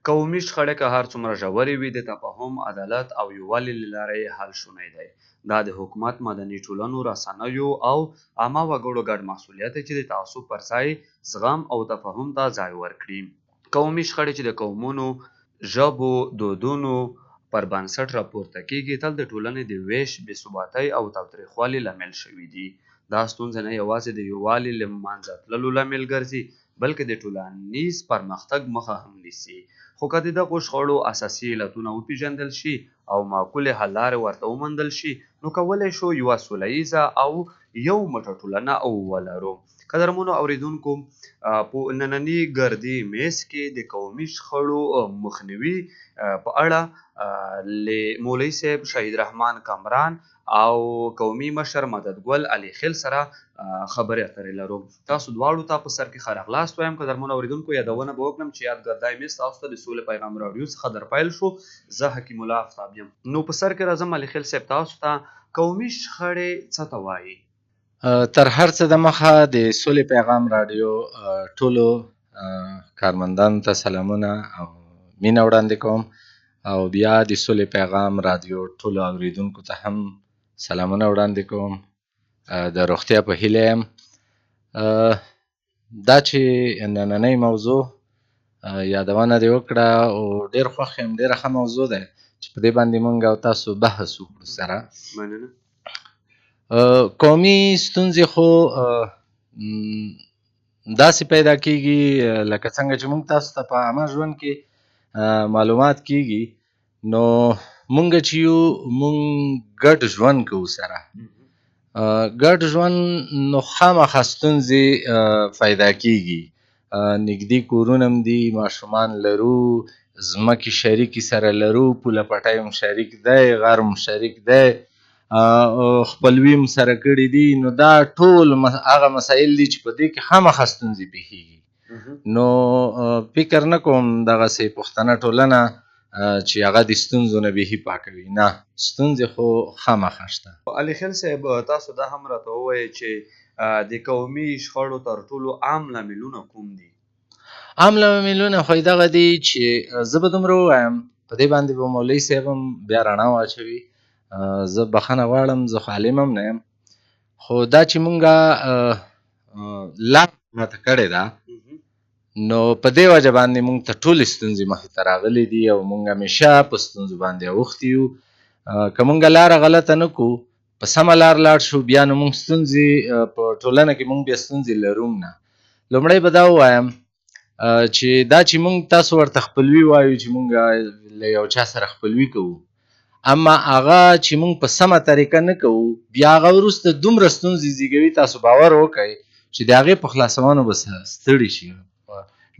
قومي شخړې که هر څومره ژورې وي د تفاهم، عدالت او یووالي له لارې حل شونی دی. دا د حکومت، مدني ټولنو، رسنیو او عامه وګړو ګډ مسؤلیت دی چې د تعصب پر ځای زغم او تفاهم ته ځای ورکړي. قومي شخړې چې د قومونو، ژبو، دودونو پر بنسټ راپورته کیږي تل د ټولنې د ویش، بېثباتۍ او تاوتریخوالي لامل شوي دي. دا ستونزې نه یوازې د یووالي له منځه تللو لامل ګرځي بلکې د ټولنیز پرمختګ مخه هم نیسي. خو که د دغو شخړو اساسي علتونه وپېژندل شي او معقولې حل لارې ورته وموندل شي نو کولی شو یوه سوله ییزه او یو موټه ټولنه ولرو. قدرمنو اوریدونکو، په ننني ګردي میز کې د قومي شخړو مخنیوي په اړه له مولوي صاحب شهید رحمان کامران او قومي مشر مددګل علي خیل سره خبرې اترې لرو. تاسو دواړو ته په سر کې ښه راغلاست وایم. قدرمنو اوریدونکو، یادونه به وکړم چې یاد ګردی میز تاسو ته د سولې پیغام راډیو څخه در پیل شو. زه حکیم الله آفتاب یم. نو په سر کې راځم علي خیل صاحب، تاسو ته قومي شخړې څه ته وایي؟ تر هر څه د مخه د سولې پیغام راډیو ټولو کارمندانو ته سلامونه او مینه وړاندې کوم، او بیا د سولې پیغام راډیو ټولو اوریدونکو ته هم سلامونه وړاندې کوم. د روغتیا په هیله یم. دا چې نننۍ موضوع یادونه دې وکړه او ډېر خوښ یم، ډېره ښه موضوع ده چې په دې باندې مونږ او تاسو بحث وکړو سره. مننه. قومي ستونزې خو داسې پیدا کېږي لکه څنګه چې مونږ تاسو ته په عامه ژوند کې معلومات کېږي، نو مونږ چې یو مونږ ګډ ژوند کوو سره. ګډ ژوند نو خامخا ستونزې پیدا کېږي. نږدې کورونه هم دي، ماشومان لرو، ځمکې شریکې سره لرو، پوله پټی هم شریک دی، غر هم شریک دی، خپلوي هم سره کړي دي. نو دا ټول هغه مسایل دي چې په دې کې خامخا ستونزې پېښېږي. نو فکر نه کوم دغسې پښتنه ټولنه چې هغه د ستونزو نه بېخي پاکه وي. نه، ستونزې خو خامخا شته. علي خیل صاحب، تاسو دا هم راته ووایئ چې د قومي شخړو تر ټولو عام لاملونه کوم دي؟ عام لاملونه خو یې دغه دي چې زه به دومره ووایم، په دې باندې به مولوي صاحب هم بیا رڼا واچوي. زه بخښنه غواړم، زه خو عالم هم نه یم، خو دا چې مونږه لار ماته کړې ده نو په دې وجه باندې مونږ ته ټولې ستونزې مخې ته راغلي دي او مونږ همیشه په ستونزو باندې اوښتي یو. که مونږ لاره غلطه نه کړو، په سمه لار لاړ شو، بیا نو مونږ ستونزې په ټولنه کې مونږ بیا ستونزې لرو نه. لومړی به دا ووایم چې دا چې مونږ تاسو ورته خپلوي وایو، چې مونږ له یو چا سره خپلوي کوو، اما هغه چې مونږ په سمه طریقه نه کوو، بیا هغه وروسته دومره ستونزې زیږوي، تاسو باور وکړئ چې د هغې په خلاصولو به ستړي شي.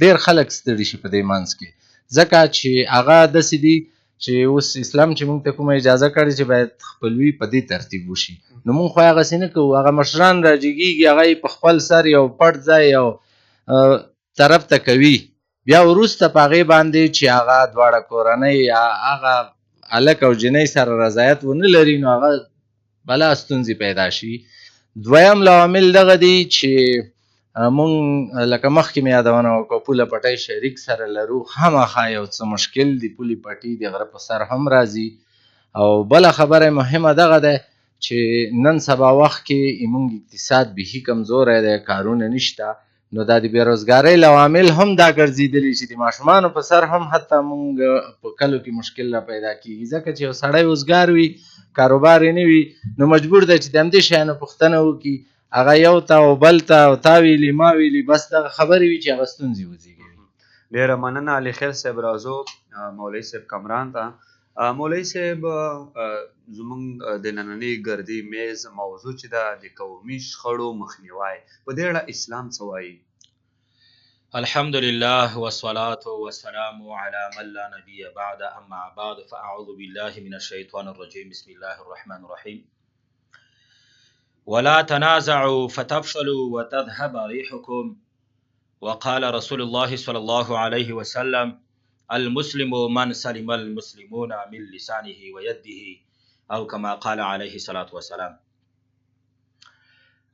ډېر خلک ستړي شي په دې منځ کې، ځکه چې هغه داسې دي چې اوس اسلام چې مونږ ته کومه اجازه کړې چې باید خپلوي په دې ترتیب وشي، نو مونږ خو هغسې نه کوو. هغه مشران راجګېږي، هغه یې په خپل سر یو پټ ځای یو طرف ته کوي، بیا وروسته په هغې باندې چې هغه دواړه کورنۍ یا هغه هلک او جنۍ سره رضایت ونه لري، نو هغه بلا ستونزې پیدا شي. دویم لامل دغه دی چې مونږ لکه مخکې مې یادونه وکړه، پوله پټی شریک سره لرو، خامخا یو څه مشکل دی، پولې پټي د غره په سر هم راځي. او بله خبره مهمه دغه ده چې نن سبا وخت کې مونږ اقتصاد بیخي کمزوری دی، کارونه نشته، نو دا د بېروزګارۍ لوامل هم دا ګرځېدلي چې د ماشومانو په سر هم حتی مونږ په کلو کې مشکل را پیدا کېږي، ځکه چې یو سړی اوزګار وي، کاروبار یې نه وي، نو مجبور دی چې د همدې شیانو پوښتنه وکړي، هغه یو ته او بل ته او تا ویلي ما ویلي، بس دغه خبرې وي چې هغه ستونزې وزېږوي. ډېره مننه علي خیل صاحب. راځو مولوي صاحب کامران ته. مولوي صاحب، زموږ د ننني ګردي میز موضوع چې ده د قومي شخړو مخنیوی، په دې اړه اسلام څه وایي؟ الحمد لله والصلاة والسلام على من لا نبي بعد، أما بعد، فأعوذ بالله من الشيطان الرجيم. بسم الله الرحمن الرحيم. ولا تنازعوا فتفشلوا وتذهب ريحكم، وقال رسول الله صلى الله عليه وسلم: المسلم من سلم المسلمون من لسانه ويده، أو كما قال عليه الصلاة والسلام.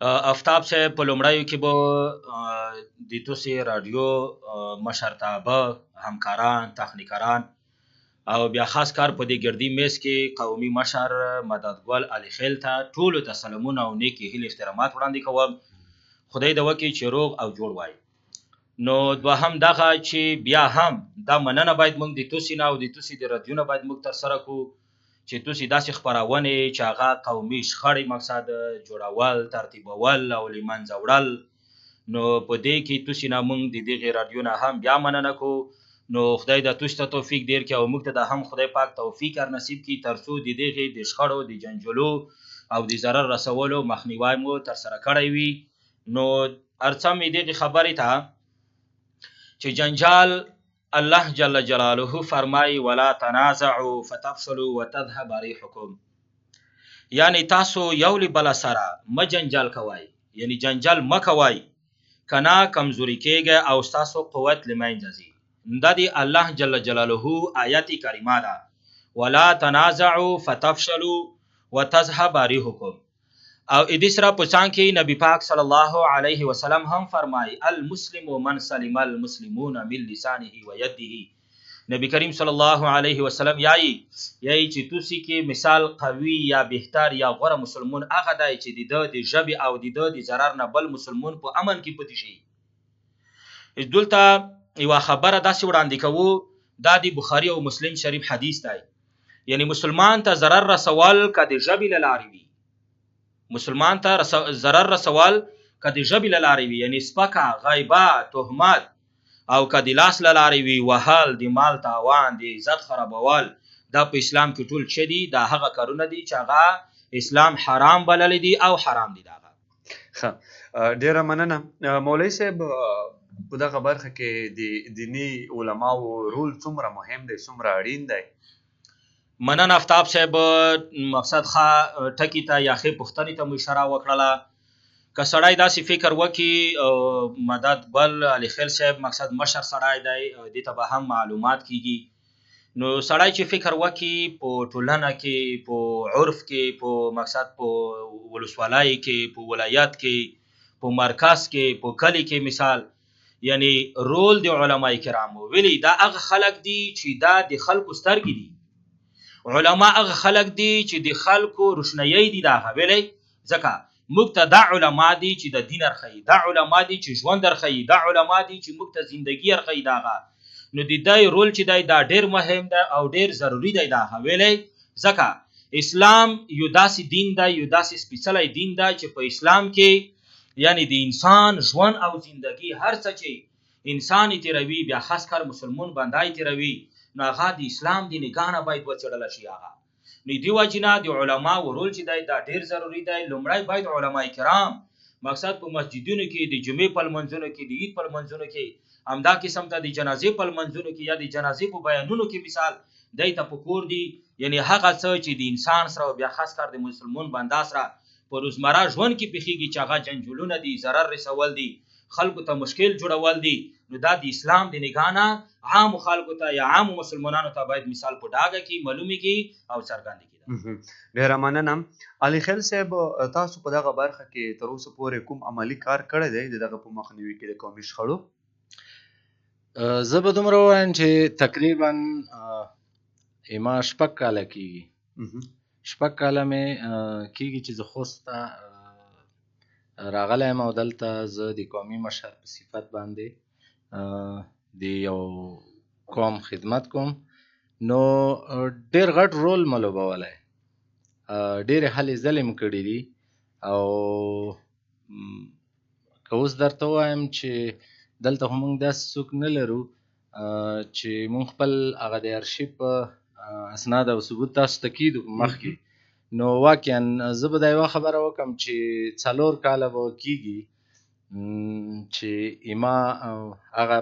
آفتاب صاحب په لومړیو کې به د توسي رادیو مشرتابه همکاران تخنیکران او بیا خاص کار په دې ګردي میز کې قومي مشر مددګل علي خیل ته ټولو ته سلامونه او نیکې هیلې احترامات وړاندې کوم خدای د وکړي چې روغ او جوړ وای. نو دوهم دغه چې بیا هم دا مننه باید موږ د توسي نه او د توسي د رادیو نه باید موږ ترسره کړو چې توسي داسې خپرونې چې هغه قومي شخړې مقصد جوړول ترتیبول او له منځه وړل، نو په دې کې توسي نه موږ د دغې رادیو نه هم بیا مننه کوو. نو خدای د توسي ته توفیق ډېر کړي او موږ ته د هم خدای پاک توفیق نصیب کړي تر څو د دغې د شخړو د جنجالو او د ضرر رسولو مخنیوی مو ترسره کړی وي. نو ارڅه مې دغې خبرې ته چې جنجال الله جل جلاله فرمای ولا تنازعوا فتفشلوا وتذهب ريحكم، یعنی تاسو یو له بل سره مجنجال کوي، یعنی جنجال مکوي کنا کمزوري کېږي او تاسو قوت لمنځه ځي. دا دی الله جل جلاله آیت کریمه ده ولا تنازعوا فتفشلوا وتذهب ريحكم. او ادې سره په څنګ کې نبی پاک صلی الله علیه وسلم هم فرمای المسلم من سلم المسلمون من لسانه و يده. نبی کریم صلی الله علیه وسلم یای چې توسی کې مثال قوي یا بهتر یا غوره مسلمان هغه دی چې د ژبې او د ضرر نه بل مسلمان په امن کې پاتې شي. دلته یو خبره داسې وړاندې کوو، دا د بخاری او مسلم شریف حدیث دی، یعنی مسلمان ته ضرر رسول که د ژبې له لارې وي، مسلمان ته ضرر رسول که د ژبې له لارې وي، یعنی سپکه غیبه تهمت، او که د لاس له لارې وي وهل د مال تاوان د عزت خرابول، دا په اسلام کې ټول څه دي؟ دا هغه کارونه دي چې هغه اسلام حرام بللی دي او حرام دي. ښه ډیره مننه مولوي صاحب. په دغه برخه کې د دینی علماو رول څومره مهم دی، څومره اړین دی؟ مننه آفتاب صاحب. مقصد ښه ټکي ته یا ښې پوښتنې ته مو اشاره وکړله. که سړی داسې فکر وکړي مدد بل علي خیل صاحب مقصد مشر سړی دی، دې ته به هم معلومات کیږي. نو سړی چې فکر وکړي په ټولنه کې، په عرف کې، په مقصد په ولسوالۍ کې، په ولایت کې، په مرکز کې، په کلي کې، مثال یعنی رول د علماء کرامو ویلي دا هغه خلک دي چې دا د خلکو سترګې دي. علما هغه خلک دي چې د خلکو روشنایي دي. دا ویلي ځکه موږ ته دا علما دي چې د دین ارخی، دا علما دي چې ژوند ارخی، دا علما دي چې موږ ته زندگی ارخی. داغه نو د دای رول چې دی دا ډیر مهم دی او ډیر ضروری دی. دا ویلي ځکه اسلام یو داسې دین دی، یو داسې سپیڅلی دین دی چې په اسلام کې یعنی د انسان ژوند او زندگی هر څه چې انسان تیروي، بیا خاص کار مسلمان باندې تیروي، نو هغه د اسلام د نگاه نه باید وڅېړل شي. هغه نو دې وجې نه د علماو رول چې دی دا ډیر ضروري دی. لومړی باید علما کرام مقصد په مسجدونو کې د جمعې په لمونځونو کې، د عید په لمونځونو کې، همدا قسم ته د جنازې په لمونځونو کې یا د جنازې په بیانونو کې مثال دی ته پکور دي، یعنی هغه څه چې د انسان سره او بیا خاص کار د مسلمان بنده سره په روزمره ژوند کې پیښیږي چې هغه جنجالونه دي، ضرر رسول دي، خلکو ته مشکل جوړول دي، نو دا د اسلام د نگاه نه عام خلکو ته یا عام مسلمانانو ته باید مثال په ډاګه کې معلومي کې او څرګندي کې. ډیره مننه علي خیل صاحب. تاسو په دغه برخه کې تر اوسه پورې کوم عملی کار کړی دی دغه په مخنیوي کې د قومي شخړو؟ زه به دومره ووایم چې تقریبا ما شپږ کاله کېږي، شپږ کاله مې کېږي چې زه خوست ته راغلی یم او دلته زه د قومي مشر په صفت باندې د یو قوم خدمت کوم. نو ډېر غټ رول مې لوبولی، ډېرې هلې ځلې مې کړي دي. او که اوس درته ووایم چې دلته خو موږ داسې څوک نه لرو چې موږ خپل هغه د ارشیف اسناد او ثبوت تاسو ته کیدو مخکې. نو واقعا زه به دا یوه خبره وکړم چې 4 کاله به کېږي چې ما هغه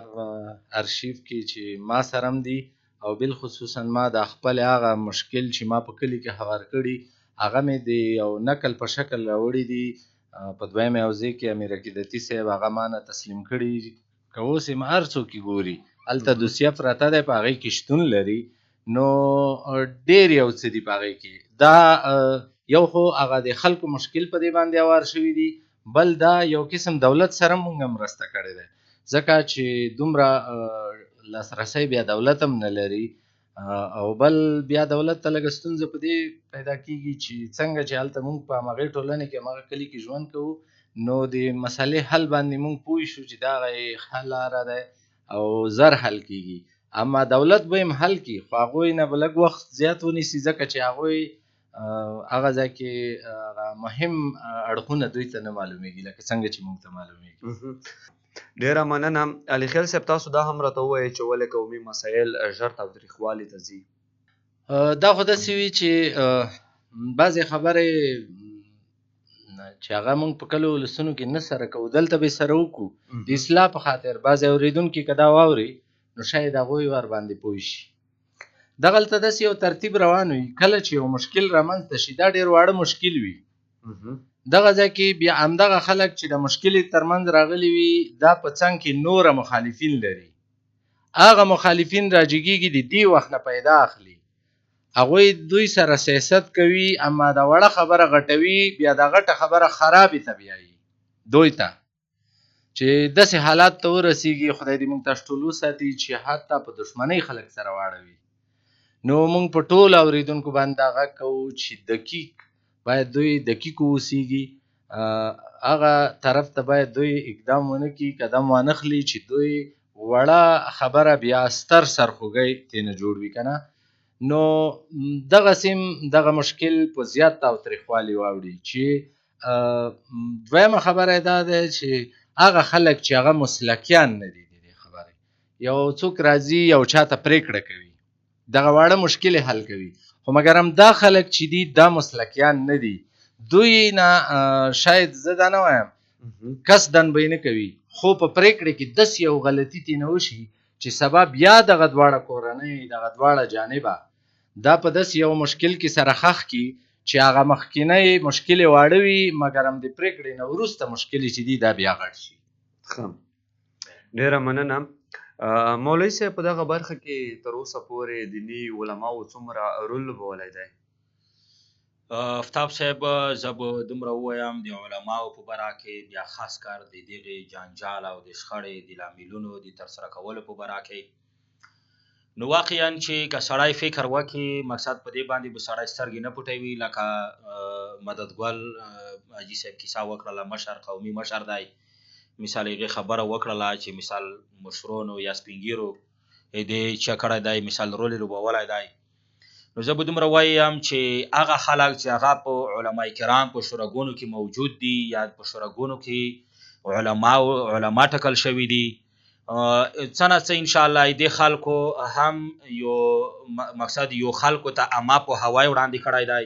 ارشیف کې چې ما سره هم دي او بالخصوصا ما د خپل هغه مشکل چې ما په کلي کې هوار کړي هغه مې د یو نقل په شکل راوړي دي. په دویم حوزې کې امیر عقیدتي صاحب هغه ما نه تسلیم کړي. که اوس یې هر څوک یې ګوري هلته دوسیه پرته دی، په هغې کې شتون لري. نو ډېر یو څه دي په هغې کې. دا یو خو هغه د خلکو مشکل په دې باندې هوار شوي دي، بل دا یو قسم دولت سره مونږ هم مرسته کړې ده، ځکه چې دومره لاسرسی بیا دولت هم نه لري. او بل بیا دولت ته لږه ستونزه په دې پیدا کېږي چې څنګه چې هلته مونږ په همغې ټولنې کې همغه کلي کې ژوند کوو، نو د مسئلې حل باندې مونږ پوه شو چې دغه یې ښه لاره ده او زر حل کېږي. اما دولت به هم حل کړي، خو هغوی نه به لږ وخت زیات ونیسي، ځکه چې هغوی هغه ځای کې مهم اړخونه دوی ته نه معلومیږي لکه څنګه چې موږ ته معلومیږي. ډیره مننه علي خیل صاحب، تاسو دا هم راته ووایئ چې ولې قومي مسایل ژر تاوتریخوالي ته ځي؟ دا خو داسې وي چې بعضې خبرې چې هغه موږ په کلو ولسونو کې نه سره کوو، دلته به یې سره وکړو د اصلاح په خاطر. بعضې اورېدونکي که دا واوري نو شاید هغوی ورباندې پوه شي. دغلته داسې یو ترتیب روان وي، کله چې یو مشکل رامنځته شي، دا ډېر واړه مشکل وي، دغه ځای کې بیا همدغه خلک چې د مشکل ترمنځ راغلي وي دا په څنګ کې نوره مخالفین لري، هغه مخالفین راجګېږي د دې وخت نه پیدا اخلي، هغوی دوی سره سیاست کوي، اما دا وړه خبره غټوي، بیا دا غټه خبره خرابې ته بیایي دوی ته، چې داسې حالات ته ورسیږي خدای دې موږ تاسو ټول وساتي چې حتی په دښمنۍ خلک سره واړوي. نو موږ په ټولو اورېدونکو باندې دا غږ کوو چې دقیق باید دوی دقیق واوسیږي، هغه طرف ته باید دوی اقدام ونه کړي، قدم وانخلي چې دوی وړه خبره بیا ستر سرخوږی ترېنه جوړ وي که نه. نو دغسې دغه مشکل په زیات تاوتریخوالي واوړي. چې دویمه خبره یې دا ده چې هغه خلک چې هغه مسلکیان نه دي د دې خبرې، یو څوک راځي یو چاته پرېکړه کوي، دغه واړه مشکل حل کوي، خو مګر هم دا خلک چې دي دا مسلکیان نه دي، دوی نه شاید زه دا نه وایم قصدن به یې نه کوي، خو په پرېکړې کې داسې یو غلطي ترېنه وشي چې سبا بیا دغه دواړه کورنۍ دغه دواړه جانبه دا په داسې یو مشکل کې سره خښ کړي چې هغه مخکینی مشکل یې واړه وي، مګر هم د پرېکړې نه وروسته مشکل چې دي دا بیا غټ شي. ښه، ډېره مننه. مولوي صاحب، په دغه برخه کې تر اوسه پورې دیني علماو څومره رول لوبولی دی؟ افتاب صاحب، زه به دومره ووایم د علماو په باره کې بیا خاص کار د دغې جنجال او د شخړې د لاملونو د ترسره کولو په باره کې، نو واقعا چې که سړی فکر وکړي، مقصد په دې باندې به سړی سترګې نه پټوي. لکه مددګل حاجي صاحب کیسه وکړله، مشر قومي مشر دی، مثال هغې خبره وکړله چې مثال مشرونو یا سپین ږیرو دې چه کړی دی، مثال رول یې لوبولی دی. نو زه به دومره وایم چې هغه خلک چې هغه په علما کرام په شورګونو کې موجود دي یا په شورګونو کې علما ټاکل شوي دي، څه نه څه انشاءالله دې خلکو هم یو مقصد یو خلکو ته عامه پوهاوی وړاندې کړی دی،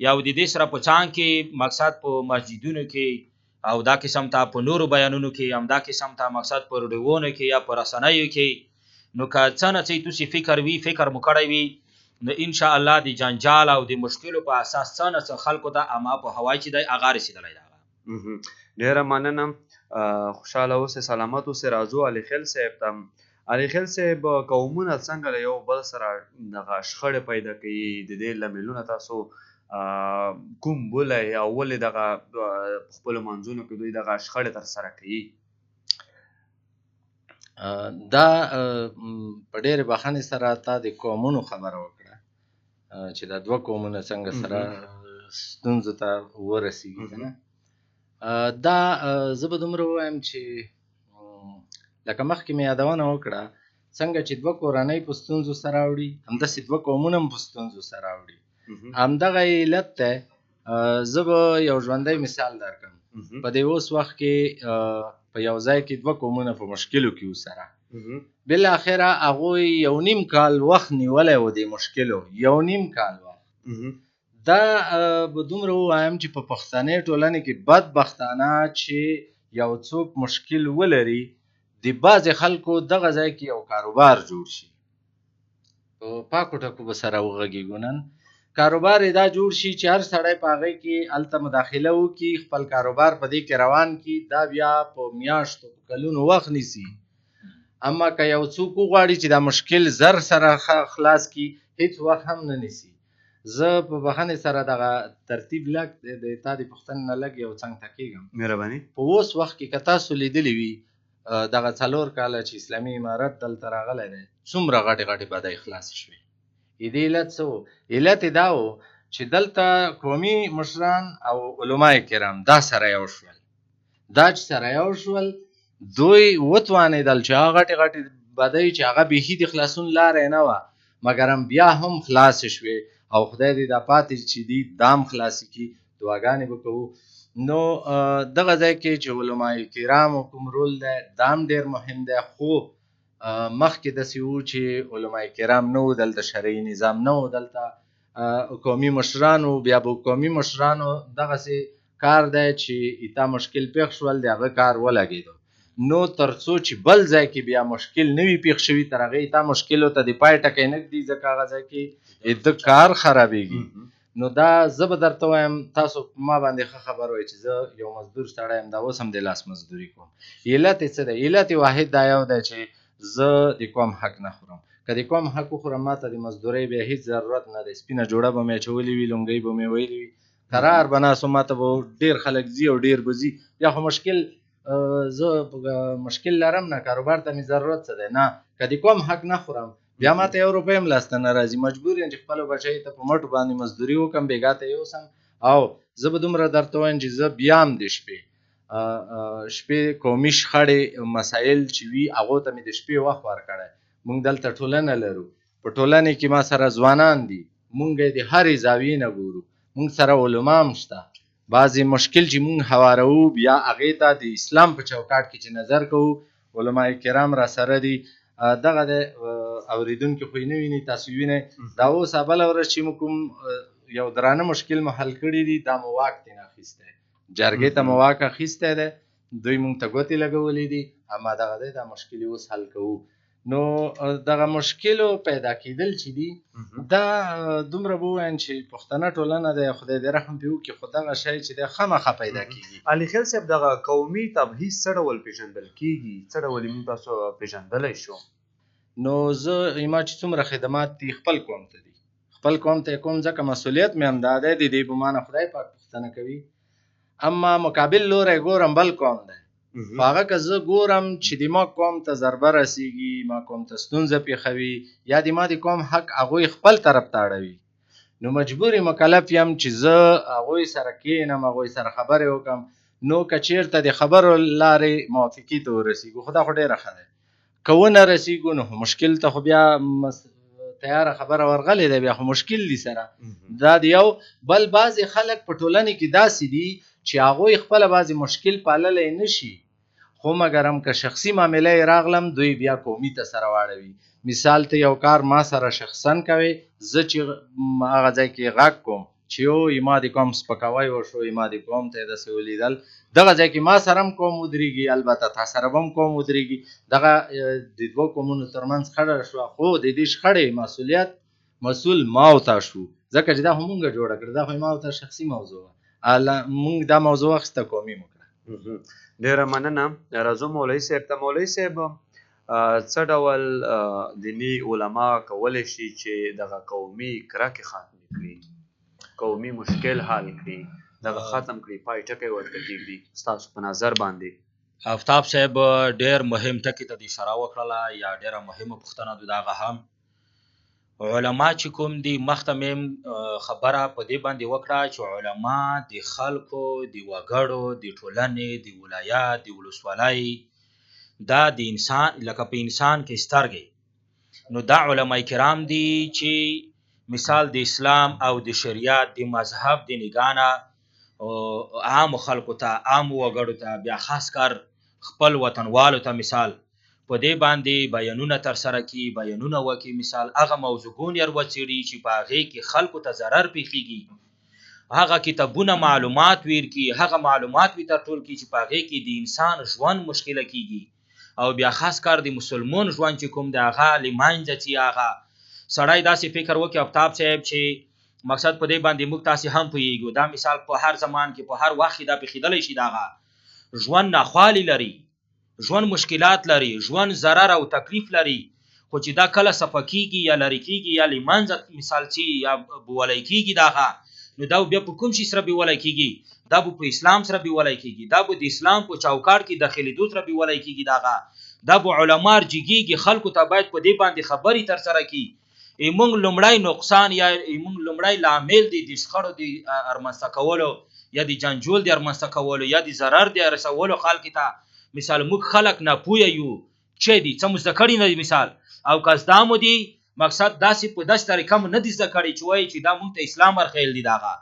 یا د دې سره په څانګ کې مقصد په مسجدونو کې او دا قسم ته په نورو بیانونو کې هم دا قسم ته مقصد په رډیوونو کې یا په رسنیو کې، نو که څه نه څه تاسې فکر مو کړی وي، نو انشاءالله د جنجال او د مشکلو په اساس څه نه څه خلکو ته عامه پوهاوی چې دی هغه رسېدلی دی. ډېره مننه. خوشحاله اوسئ، سلامت اوسئ. راځو علي خیل صاحب ته. علي خیل صاحب، قومونه څنګه له یو بل سره دغه شخړې پیدا کوي، د دې لاملونه تاسو کوم بولی او ولې دغه په خپلو منځونو کې دوی دغه شخړې ترسره کوي؟ دا په ډېرې بخښنې سره تا د قومونو خبره وکړه چې دا دوه قومونه څنګه سره ستونزو ته ورسېږي که نه. دا زه به دومره ووایم چې لکه مخکې مې یادونه وکړه، څنګه چې دوه کورنۍ په ستونزو سره اوړي، همداسې دوه قومونه هم په ستونزو سره اوړي. همدغه علت دی. زه به یو ژوندی مثال درکړم. په دې اوس وخت کې په یو ځای کې دوه قومونه په مشکلو کې وسره، بالاخره هغوی یو نیم کال وخت نیولی و دې مشکلو، یو نیم کال وخت. دا به دومره ووایم چې په پښتنې ټولنې کې بدبختانه چې یو څوک مشکل ولري، د بعضې خلکو دغه ځای کې یو کاروبار جوړ شي، په پاکو ټکو به سره وغږېږو نن، کاروبار یې دا جوړ شي چې هر سړی په هغې کې هلته مداخله وکړي، خپل کاروبار په دې کې روان کړي، دا بیا په میاشتو په کلونو وخت نیسي. اما که یو څوک وغواړي چې دا مشکل زر سره خلاص کړي، هیڅ وخت هم نه نیسي. زه په بخښنې سره دغه ترتیب لږ د تا د پوښتنې نه لږ یو څنګ ته کېږم. مهرباني. په اوس وخت کې که تاسو لیدلي وي دغه 4 کاله چې اسلامي امارت دلته راغلی دی څومره غټې غټې بدۍ خلاصې شوې. د دې علت څه و؟ علت یې دا و چې دلته قومي مشران او علما کرام دا سره یو شول. دا چې سره یو شول دوی وتوانېدل چې هغه غټې غټې بدۍ چې هغه بیخي د خلاصون لاره نه وه مګر هم بیا هم خلاصې شوې او خدای دې دا پاتې چې دي دام خلاصې کړي دعاګانې به کوو. نو دغه ځای کې چې علما کرامو کوم رول دی دا هم ډېر مهم دی خو مخکې داسې وو چې علما کرام نه وو دلته شرعي نظام نه وو دلته قومي مشرانو بیا به قومي مشرانو دغسې کار دی چې ایتا مشکل پیښ شول د هغه کار ولګېدو. نو تر څو چې بل ځای کې بیا مشکل نه وي پیښ شوي تر هغې ایتا مشکلو ته د پای ټکی نه ږدي ځکه هغه ځای کې د کار خرابېږي. نو دا زه به درته وایم تاسو ما باندې ښه خبر وایي چې زه یو مزدور سړی یم دا اوس هم د لاس مزدوري کوم. علت یې څه دی؟ علت یې واحد دا یو دی چې زه د قوم حق نه خورم. که د قوم حق وخورم ما ته د مزدورۍ بیا هېڅ ضرورت نه دی. سپینه جوړه به مې اچولې وي لونګۍ به مې ویلې وي قرار به ناست وم ما ته به ډېر خلک ځي او ډېر به ځي بیا خو زه مشکل لرم نه کاروبار ته مې ضرورت څه دی نه. که د قوم حق نه خورم بیا ما ته 1 روپۍ هم لاسته نه راځي مجبور یم چې خپلو بچیو ته په مټو باندې مزدوري وکړم بېګا ته یوسم. او زه به دومره درته وایم چې زه بیا هم د شپې قومي شخړې مسایل چې وي هغو ته مې د شپې وخت ورکړی. موږ دلته ټولنه لرو په ټولنې کې ما سره ځوانان دي موږ یې د هرې زاویې نه ګورو موږ سره علما هم شته بعضې مشکل چې موږ هوارو بیا هغې ته د اسلام په چوکاټ کې چې نظر کوو علما کرام را سره دي. دغه د اوریدونکي خو یې نه ویني تاسو وینئ دا اوس بله ورځ چې موږ کوم یو درانه مشکل مو حل کړي دي دا مو واک ترېنه اخیستی جرګې ته مو واک اخیستی دی دوی موږ ته ګوتې لګولې دي اما دغه دی دا مشکل یې اوس حل کوو. نو دغه مشکلو پیدا کېدل چې دي دا دومره به ووایم چې پښتنه ټولنه دی خدای دې رحم پرې وکړي خو دغه شی چې دی خامخا پیدا کېږي. علي خیل صاحب دغه قومي تبعیض څه ډول پیژندل کېږي څه ډول یې موږ تاسو پیژندلی شو؟ نو زه ما چې څومره خدمات دي خپل قوم ته دي خپل قوم ته کوم ځکه مسؤلیت مې هم دا دی د دې په معنی خدای پاک پوښتنه کوي. اما مقابل لوری ګورم بل قوم دی خو هغه که زه ګورم چې د ما قوم ته ضربه رسیږي ما قوم ته ستونزه پېښوي یا د ما د قوم حق هغوی خپل طرف ته اړوي نو مجبور مکلف یم چې زه هغوی سره کښېنم هغوی سره خبرې وکړم. نو که چېرته د خبرو لارې موافقې ته ورسېږو خو دا خو ډېره ښه دی. که ونه رسېږو نو مشکل ته خو بیا تیاره خبره ورغلی دی بیا خو مشکل دي سره دا د یو بل بعضې خلک په ټولنې کې داسې دي چې هغوی خپله بعضې مشکل پاللی نه شي خو مګر هم که شخصي معامله یې راغلم دوی بیا قومي ته سره واړوي. مثال ته یو کار ما سره شخصا کوي زه چې هغه ځای کې غږ کوم چې یو ما د قوم سپکاوی وشو ما د قوم ته یې داسې ولیدل دغه ځای کې ما سره هم قوم ودرېږي البته تا سره به هم قوم ودرېږي دغه د دوه قومونو ترمنځ خړه شوه خو د دې شخړې مسؤل ما او تا شو ځکه چې دا خو مونږ جوړه کړه دا خو ما او تا شخصي موضوع وه مونږ دا موضوع اخیسته قومي مو کړه. ډېره مننه. راځو مولوي صاحب ته. مولوي صاحب څه ډول دیني علما کولی شي چې دغه قومي کرکې ختمې کړي قومي مشکل حل کړي دغه ختم کړي پای ټکی ورته کېږدي ستاسو په نظر باندې؟ آفتاب صاحب ډېر مهم ټکي ته د اشاره وکړله یا ډېره مهمه پوښتنه ده دغه هم علما چې کوم دي مخته مې خبره په دې باندې وکړه چې علما د خلکو د وګړو د ټولنې د ولایت د ولسوالۍ دا د انسان لکه په انسان کې سترګې نو دا علما کرام دي چې مثال د اسلام او د شریعت د مذهب د نګانه عام خلکو ته عام وګړو ته بیا خاص کار خپل وطنوالو ته مثال په دې باندې بیانونه ترسره کړي بیانونه وکړي مثال هغه موضوعګون یې وڅېړي چې په هغې کې خلکو ته ضرر پېښېږي هغه کتابونه معلومات ورکړي هغه معلومات ورټول کړي چې په هغې کې د انسان ژوند مشکله کېږي او بیا خاص کار د مسلمان ژوند چې کوم د هغه له منځه ځي هغه سړی داسې فکر وکړي آفتاب صاحب چې مقصد په دې باندې موږ تاسې هم پوهېږو دا مثال په هر زمان کې په هر وخت کې دا پېښېدلی شي د هغه ژوند ناخوالې لري ژوند مشکلات لري ژوند ضرر او تکلیف لري خو چې دا کله صفه کیږي یا لرې کیږي یا له منځه مثال چې یا بولی کیږي دغه، نو دا بیا په کوم شي سره بولی کیږي؟ دا به په اسلام سره بولی کیږي، دا به د اسلام په چوکاټ کې داخلېدو سره بولی کیږي دغه. دا به علما رجیږي خلکو ته باید په دې باندې خبرې ترسره کړي. موږ لومړی نقصان یا موږ لومړی لامل دی د شخړو د رامنځته کولو یا د جنجول د رامنځته کولو یا د ضرر د رسولو خلکو ته مثال موږ خلک ناپوهه یو چې دي څه مو زده کړي نه دي مثال، او که زده مو دي مقصد داسې په داسې طریقه مو نه دي زده کړي چې وایي چې دا موږ ته اسلام ورخیل دي دغه.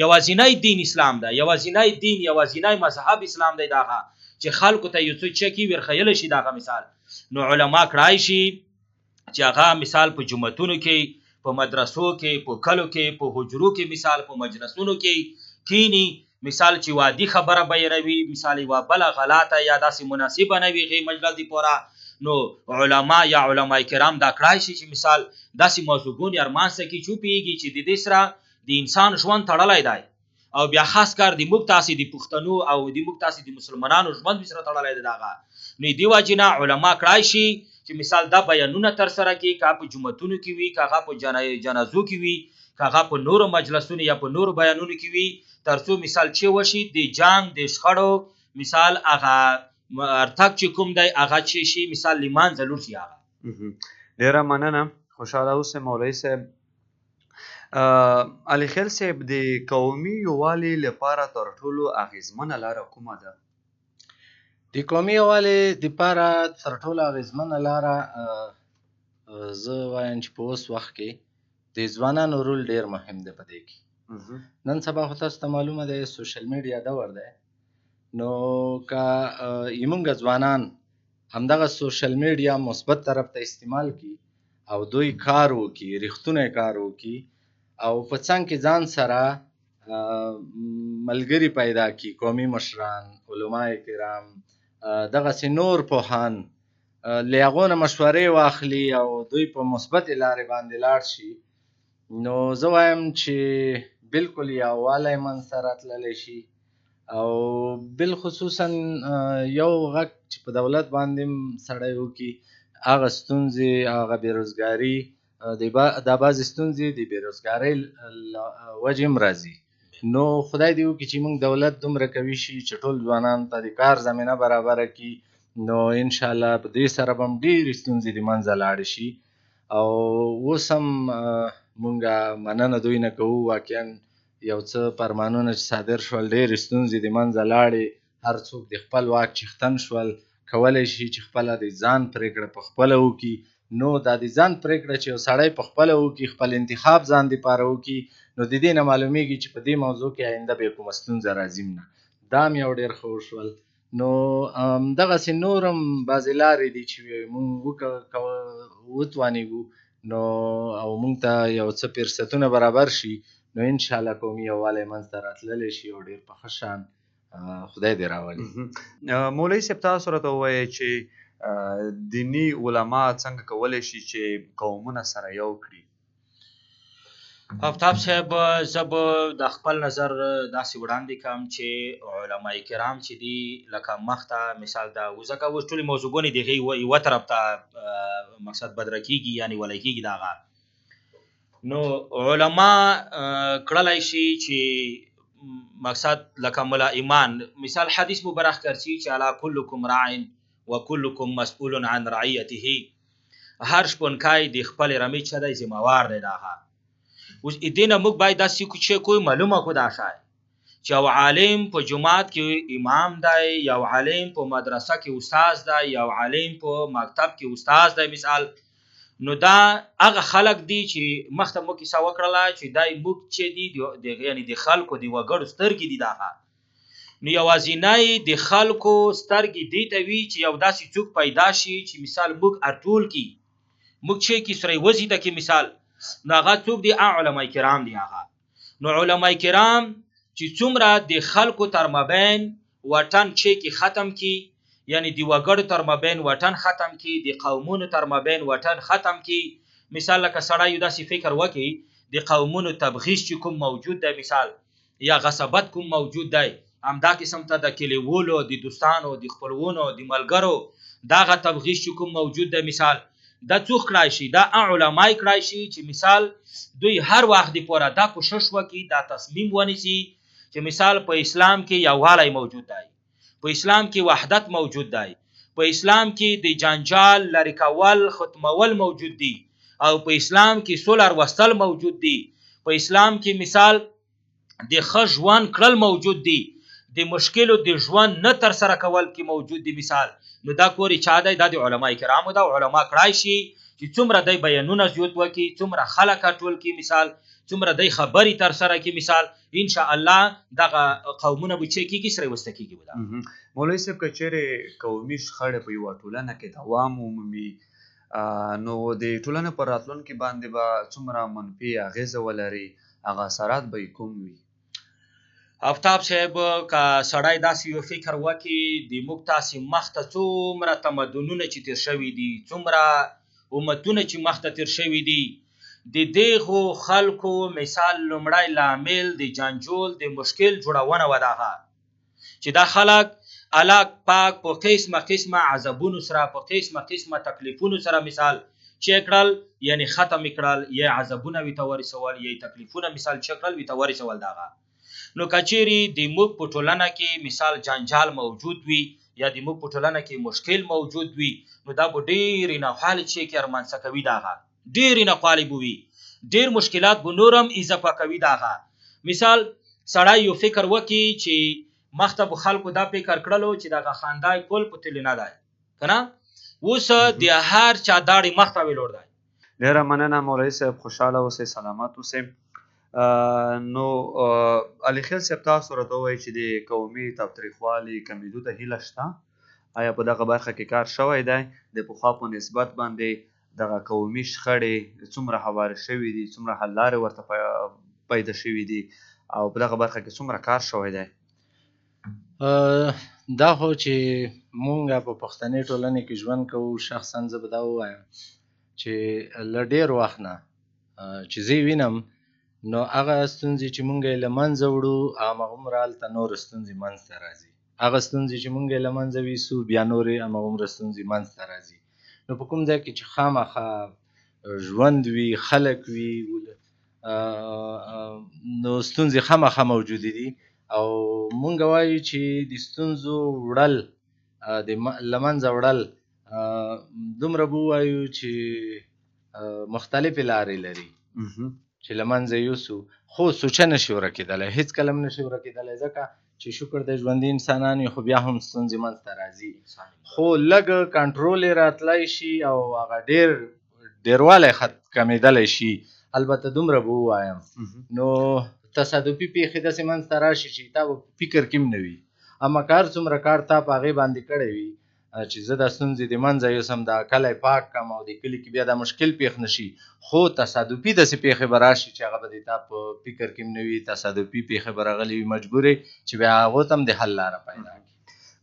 یوازینی دین اسلام ده، یوازینی دین یوازینی مذهب اسلام دی دغه چې خلکو ته یو څه چکی ورخیل شي دغه مثال. نو علما کړای شي چې هغه مثال په جمعتونو کې، په مدرسو کې، په کلو کې، په حجرو کې مثال په مجلسونو کې کینی مثال چې وادي خبره بیانوي مثال یوه بله غلطه یا داسې مناسبه نه وي غي مجلس دی پوره، نو علما یا علما کرام دا کړای شي چې مثال داسې موضوعګون یې رامنځته کړي چې وپوهېږي چې د دې سره د انسان ژوند تړلی دی، او بیا خاص کار د موږ تاسې د پښتنو او د موږ تاسې د مسلمانانو ژوند سره تړلی دی دغه. نو دې وجې نه علما کړای شي چې مثال دا بیانونه ترسره کړي، که په جوماتونو کې وي، که هغه په جنازو کې وي، که هغه په نورو مجلسونو یا په نورو بیانونو کې وي، تر څو مثال چې وشي د جنګ د شخړو مثال هغه ارتق چې کوم دی هغه چې شي مثال له منځه لوړ شي هغه. ډېره مننه، خوشحاله اوسئ مولوي صاحب. علي خیل صاحب، د قومي یووالي لپاره تر ټولو اغیزمنه لاره کومه ده؟ د قومي یووالي دپاره تر ټولو اغیزمنه لاره زه وایم چې په اوس وخت کې د ځوانانو رول ډېر مهم دی په دې کې. نن سبا خو تاسو ته معلومه دی سوشل میډیا دور دی، نو که زموږ ځوانان همدغه سوشل میډیا مثبت طرف ته استعمال کړي او دوی کار وکړي، رښتونی کار وکړي او په څنګ کې ځان سره ملګري پیدا کړي، قومي مشران، علماء کرام، دغسې نور پوهان له هغو نه مشورې واخلي او دوی په مثبتې لارې باندې لاړ شي، نو زه وایم چې بالکل یووالی منځته راتللی شي. او بالخصوصا یو غږ چې په دولت باندې سړی وکړي، هغه ستونزې، هغه بېروزګاري، دا بعضې ستونزې د بېروزګارۍ وجې هم راځي. نو خدای دې وکړي چې موږ دولت دومره قوي شي چې ټول ځوانانو ته د کار زمینه برابره کړي، نو انشاءالله په دې سره به هم ډېرې ستونزې د منځه لاړې شي. او اوس هم مونږ مننه دوی نه کوو، واقعا یو څه فرمانونه چې صادر شول ډېرې ستونزې د منځه لاړې، هر څوک د خپل واک چښتن شول، کولی شي چې خپله د ځان پرېکړه په خپله وکړي. نو دا د ځان پرېکړه چې یو سړی په خپله وکړي، خپل انتخاب ځان دپاره وکړي، نو د دې نه معلومیږي چې په دې موضوع کې آینده به کومه ستونزه راځي نه. دا هم یو ډېر ښه وشول. نو دغسې نور هم بعضې لارې دي چې مونږ وتوانېږو نو او مونږ ته یو څه فرصتونه برابر شي، نو انشاءالله قومي یووالی منځته راتللی شي او ډېر په ښه شان خدای دې راولي. مولوي صاحب، تاسو راته ووایئ چې دیني علما څنګه کولی شي چې قومونه سره یو کړي؟ آفتاب صاحب، زه به د خپل نظر داسې وړاندې کړم چې علما کرام چې دي لکه مخته مثال دا ځکه اوس ټولې موضوعګانې د هغې یوه طرف ته مقصد بدره کېږي یا نیولی کېږي دغه. نو علما کړلی شي چې مقصد لکه ملا ایمان مثال حدیث مبارک کرسی چې علی کلکم راع و کلکم مسئول عن رعیته، هر شپونکی د خپل رمې څه دی ذمهوار دی دغه. اوس دې نه موږ باید داسې چې کوی معلومه کړو دا شی چې یو عالم په جومات کې امام دی، یو عالم په مدرسه کې استاد دی، یو عالم په مکتب کې استاد دی مثال، نو دا هغه خلک دي چې مخته مو کیسه وکړله چې دای موږ چې دي یعنې د خلکو د وګړو سترګې دي دغه. نو یوازینی د خلکو سترګې دې ته وي چې یو داسې څوک پیدا شي چې مثال موږ ارټول کړي، موږ چې کې سره وزیده کې مثال، نو هغه څوک دي علما کرام دي هغه. نو علما کرام چې څومره د خلکو تر مابین وطن چې کې ختم کی، یعنی د وګړو تر مابین وطن ختم کی، د قومونو تر مابین وطن ختم کی. مثال لکه سړی یو داسې فکر وکړي د قومونو تبغیض چې کوم موجود دی مثال یا غصبت کوم موجود دی، همدا قسم ته د کلیوالو، د دوستانو، د خپلوانو، د ملګرو دغه تبغیض چې کوم موجود دی مثال، دا څوک کړای شي؟ دا علماء کړای شي چې مثال دوی هر وخت دی پوره دا کوشش وکړي، دا تصمیم ونیسي چې مثال په اسلام کې یووالی موجود دی، په اسلام کې وحدت موجود دی، په اسلام کې د جنجال لرې کول ختمول موجود دي، او په اسلام کې صلح وستل موجود دي، په اسلام کې مثال د ښه ژوند کړل موجود دي، د مشکلو د ژوند نه تر سره کول کې موجود دي مثال. نو دا کوري چا دی؟ دا د علما کرامو دا علما کړای شي چې څومره دی بیانونه زیات وکړي، څومره خلک ټول کې مثال، څومره دی خبرې تر سره کې مثال، ان شاء الله دغه قومونه به چې کېږي سره وسته کېږي. مولوي صاحب که چیرې قومي شخړې په یوه ټولنه کې دوام ومومي نو د ټولنې په راتلونکي باندې به څومره منفي اغیزه ولري، هغه اثرات به یې کوم وي؟ آفتاب صاحب که سړی داسې یو فکر وکړي د موږ تاسې مخته څومره تمدنونه چې تیر شوي دي، څومره امتونه چې مخته تیر شوي دي، د دغو خلکو مثال لومړی لامل د جنجول د مشکل جوړونه و دغه چې دا خلک الله پاک په قسمه قسمه عذابونو سره، په قسمه قسمه تکلیفونو سره مثال چې کړل، یعنی ختم کړل، یا عذابونه وي ته ورسول، یا تکلیفونه مثال چې کړل وي ته ورسول دغه. نو کچېرې د موږ په ټولنه کې مثال جنجال موجود وي یا د موږ په ټولنه کې مشکل موجود وي، نو دا به ډېرې ناخوالې چې کې رامنځته کوي دغه، ډېرې ناخوالې به وي، ډېر مشکلات به نور هم اضافه کوي دغه. مثال سړی یو فکر وکړي چې مخته به خلکو دا فکر کړلو چې دغه خاندای کول په تلې نه دی که نه، اوس د هر چا داړې مخته ویلوړ دی. ډېره مننه مولوي صاحب، خوشحاله اوسئ، سلامت اوسئ. نو علي خیل صاحب تاسو راته ووایئ چې د قومي تاوتریخوالي کمېدو ته هیله شته؟ آیا په دغه برخه کې کار شوی دی؟ د پخوا په نسبت باندې دغه قومي شخړې څومره هوارې شوي دي، څومره حل لارې ورته پیدا شوي دي، او په دغه برخه کې څومره کار شوی دی؟ دا خو چې مونږ په پښتني ټولنې کې ژوند کوو، شخصا زه به دا ووایم چې له ډېر وخت نه چې زه وینم نو هغه ستونزې چې مونږ یې له منځه وړو هماغومره هلته نورې ستونزې منځته راځي، هغه ستونزې چې مونږ یې له منځه ویسو بیا نورې هماغومره ستونزې منځته راځي. نو په کوم ځای کې چې خامخا ژوند وي، خلک وي، نو ستونزې خامخا موجودې دي، او مونږ وایو چې د ستونزو وړل د له منځه وړل دومره به ووایو چې مختلفې لارې لري چې له منځه یوسو، خو سوچه نشي ورکېدلی، هېڅکله هم نشي ورکېدلی، ځکه چې شکر د ژوندي انسانان یو، خو بیا هم ستونزې منځته راځي، خو لږ کنټرول یې راتلی شي او هغه ډېروالی کمېدلی شي. البته دومره به ووایم نو تصادفي پیښې داسې منځته راشي چې تا به فکر کې هم نه وي، اما کار څومره کار تا په هغې باندې کړی وي چې زه دا ستونزې د منځه یوسم، دا کلی پاک کړم او د کلي کې بیا دا مشکل پېښ نه شي، خو تصادفي داسې پیښې به راشي چې هغه به د تا په فکر کې هم نه وي، تصادفي پیښې به راغلي وي، مجبور یې چې بیا هغو ته هم د حل لاره پیدا کړي.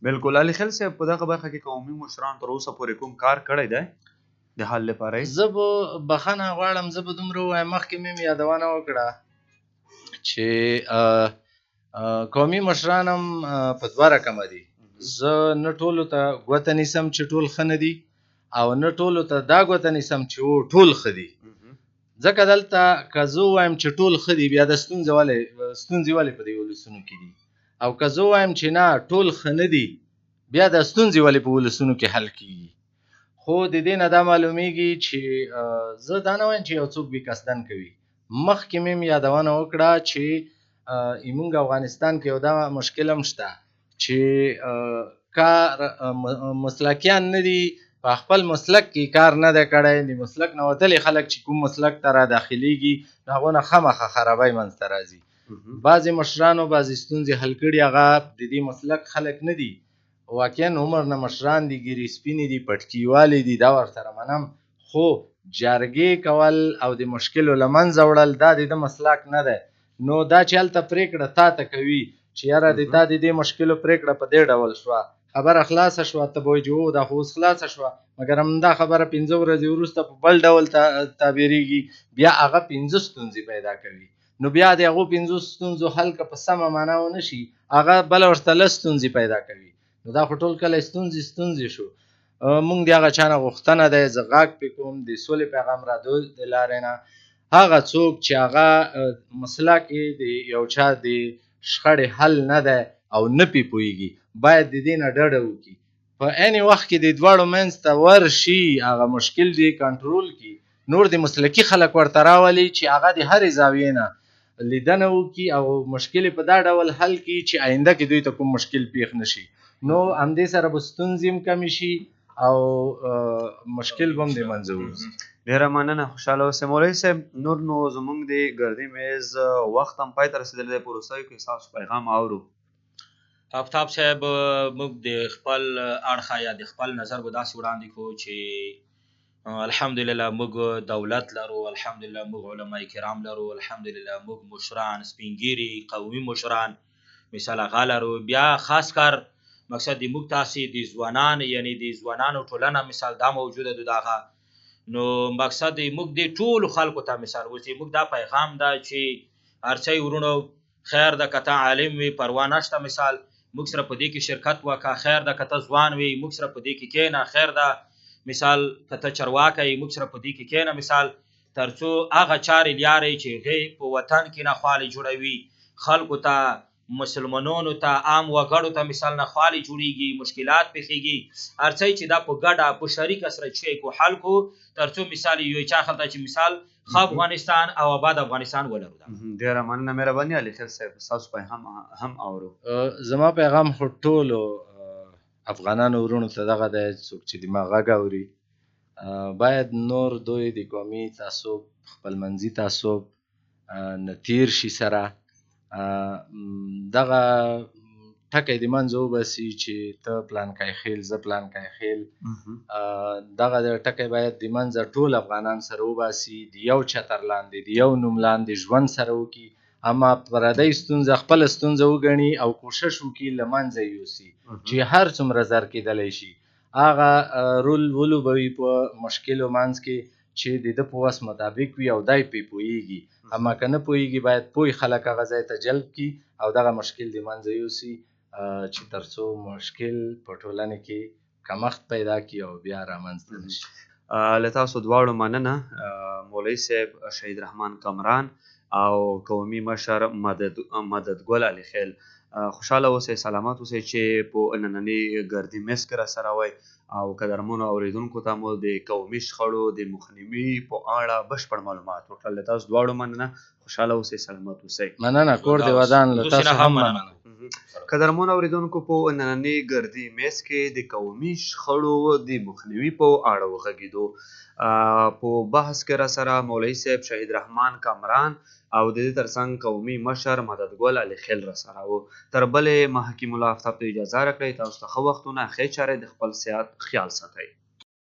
بلکل. علي خیل صاحب په دغه برخه کې قومي مشران تر اوسه پورې کوم کار کړی دی د حل لپاره؟ زه به بخښنه غواړم، زه به دومره ووایم، مخکې مې یادونه وکړه چې قومي مشران هم په دوه رقمه دي. زه نه ټولو ته ګوته نیسم چې ټول ښه نه دي، او نه ټولو ته دا ګوته نیسم چې ټول ښه دي، ځکه دلته که زه ووایم چې ټول ښه دي بیا د ستونزې ولې په دې ولسونو کې دي، او که زه ووایم چې نه ټول ښه نه دي بیا د ستونزې ولې په ولسونو کې حل کېږي. خو د دې نه دا معلومیږي چې زه دا نه وایم چې یو څوک بې قصدن کوي. مخکې مې یادونه وکړه چې زموږ افغانستان کې یو دا مشکل هم شته چې کار مسلکیان نه دي، په خپل مسلک کې کار نه دی کړی، د مسلک نه وتلي خلک چې کوم مسلک ته را داخلیږي د هغو نه خامخا خرابۍ منځته راځي. بعضې مشرانو بعضې ستونزې حل کړي، هغه د دې مسلک خلک نه دي، واقعا عمر نه مشران دي، ګیرې سپینې دي، پټکیوالې دي، دا ورسره منم، خو جرګې کول او د مشکلو له منځه وړل دا د ده مسلک نه دی. نو دا چې هلته پرېکړه تا ته کوي چې یاره د تا د دې مشکلو پرېکړه په دې ډول شوه، خبره خلاصه شوه، ته به وایي چې او دا خو اوس خلاصه شوه، مګر همدا خبره 15 ورځې وروسته په بل ډول تعبیرېږي، بیا هغه 15 ستونزې پیدا کوي. نو بیا د هغو 15 ستونزو حل که په سمه معنا ونه شي، هغه بله ورته لس ستونزې پیدا کوي. نو دا خو ټول کله ستونزې شو. مونږ د هغه چا نه غوښتنه دی، زه غږ پې کوم د سولې پیغام رادو د لارې نه، هغه څوک چې هغه مسله کې د یو چا د شخړې حل نه دی او نه پې پوهېږي باید د دې نه ډډه وکړي. په عین وخت کې د دواړو منځ ته ورشي، هغه مشکل دې کنټرول کړي، نور د مسلکي خلک ورته راولي چې هغه د هرې زاویې نه لیدنه وکړي او مشکل یې په دا ډول حل کړي چې آینده کې دوی ته کوم مشکل پیښ نه شي. نو همدې سره به ستونزې هم کمې شي او مشکل به هم د منځه ووځي. ډیره مننه، خوشحاله اوسئ. مولوي صاحب، نور نو زموږ د ګردي میز وخت هم پای ته رسېدلی دی، په وروستیو کې ستاسو پیغام اورو. آفتاب صاحب، موږ د خپل اړخه یا د خپل نظر به داسې وړاندې کړو چې الحمدلله موږ دولت لرو، الحمدلله موږ علما کرام لرو، الحمدلله موږ مشران، سپینګیري قومي مشران مثال هغه لرو. بیا خاص کار مقصد د موږ تاسې د ځوانان یعنی د ځوانانو ټولنه مثال دا موجوده ده دغه، نو مقصد موږ د ټولو خلکو ته مثال اوس موږ دا پیغام ده چې هر څه ورونو خیر ده که ته عالم وي پروا نشته، مثال موږ سره په دې کې شرکت وکړه، خیر ده که ته ځوان وي موږ سره په دې کې کښېنه، خیر ده مثال که ته چرواکی یې موږ سره په دې کې کښېنه، مثال تر څو هغه چارې لارې چې هغې په وطن کې ناخوالې جوړوي، خلکو ته مسلمانانو ته عام وګړو ته مثال ناخوالې جوړېږي، مشکلات پېښېږي، هر څه چې دا په ګډه په شریکه سره چې کو حل کو تر څو مثال یو چا خلته چې مثال ښه افغانستان او آباد افغانستان ولرو. ډیره مننه، مهرباني علي خیل صاحب، ستاسو پیغام هم اورو. زما پیغام خو ټولو افغانانو ورونو ته دغه دی، څوک چې د ما غږ اوري باید نور دوی د قومي تعصب، خپلمنځي تعصب نه تیر شي، سره دغه ټکی د منځه وباسي چې ته پلانکی خیل زه پلانکی خیل، دغه ټکی باید د منځه ټول افغانان سره وباسي، د یو چتر لاندې د یو نوم لاندې ژوند سره وکړي، اما پردی ستونزه خپله ستونزه وګڼي او کوشش وکړي له منځه یوسي چې هر څومره زر کېدلی شي هغه رول ولوبوي په مشکلو منځ کې چې د ده په وس مطابق وي او دی پرې پوهېږي. اما که نه پوهېږي باید پوه خلک هغه ځای ته جلب کړي او دغه مشکل د منځه یوسي چې تر څو مشکل په ټولنې کې کمښت پیدا کړي او بیا رامنځته نه شي. له تاسو دواړو مننه، مولوي صاحب شهید رحمان کمران او قومي مشر مددګل علي خیل. خوشحاله اوسئ، سلامت اوسئ چې په ننني ګردي میز کې راسره وئ او قدرمنو اورېدونکو ته مو د قومي شخړو د مخنیوي په اړه بشپړ معلومات وکړل. له تاسو دواړو مننه، خوشحاله اوسئ، سلامت اوسئ. مننه، کور دې ودان. له تاسو هم مننه. قدرمنو اورېدونکو، په ننني ګردي میز کې د قومي شخړو د مخنیوي په اړه وغږېدو. په بحث کې راسره مولوي صاحب شهید رحمان کمران او د دې ترڅنګ قومي مشر مددګل علي خیل راسره وو. تر بلې ما حکیم الله آفتاب ته اجازه راکړئ. تاسو ته ښه وختونه، ښې چارې، د خپل صحت خیال ساتئ.